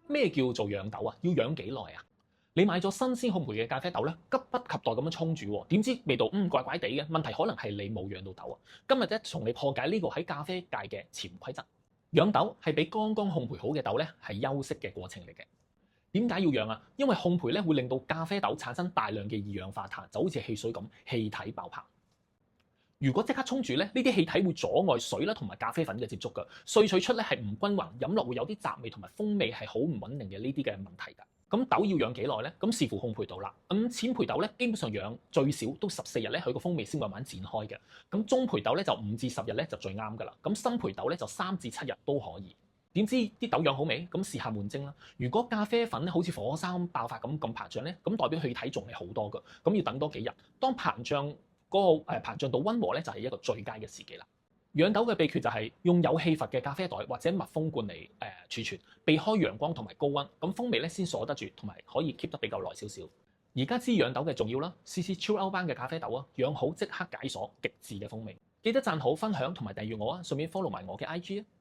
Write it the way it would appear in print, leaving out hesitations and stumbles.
咩叫做養豆啊？要養幾耐啊？你買咗新鮮烘焙嘅咖啡豆咧，急不及待咁樣沖煮喎，點知味道怪怪地嘅？問題可能係你冇養到豆啊！今日咧同你破解呢個喺咖啡界嘅潛規則。養豆係俾剛剛烘焙好嘅豆咧係休息嘅過程嚟嘅。點解要養啊？因為烘焙咧會令到咖啡豆產生大量嘅二氧化碳，就好似汽水咁，氣體爆棚。如果即刻沖煮咧，呢啲氣體會阻礙水啦同埋咖啡粉嘅接觸㗎，萃取出咧係唔均勻，飲落會有啲雜味同埋風味係好唔穩定嘅呢啲嘅問題㗎。咁豆要養幾耐咧？咁視乎烘焙度啦。咁淺焙豆咧，基本上養最少都14日咧，佢個風味先慢慢展開嘅。咁中焙豆咧就5至10日咧就最啱㗎啦。咁深焙豆咧就3至7日都可以。點知啲豆養好未？咁試下悶蒸啦。如果咖啡粉咧好似火山爆發咁膨脹咧，咁代表氣體仲係好多㗎。咁要等多幾日。當膨脹嗰個膨脹度溫和咧，就係一個最佳嘅時機啦。養豆嘅秘訣就係用有氣閥嘅咖啡袋或者密封罐嚟儲存，避開陽光同埋高溫，咁風味咧先鎖得住，同埋可以 keep 得比較耐少少。而家知養豆嘅重要啦，CC Chill Out 班嘅咖啡豆啊，養好即刻解鎖極致嘅風味。記得讚好、分享同埋訂閱我啊，順便 follow 埋我嘅IG 啊！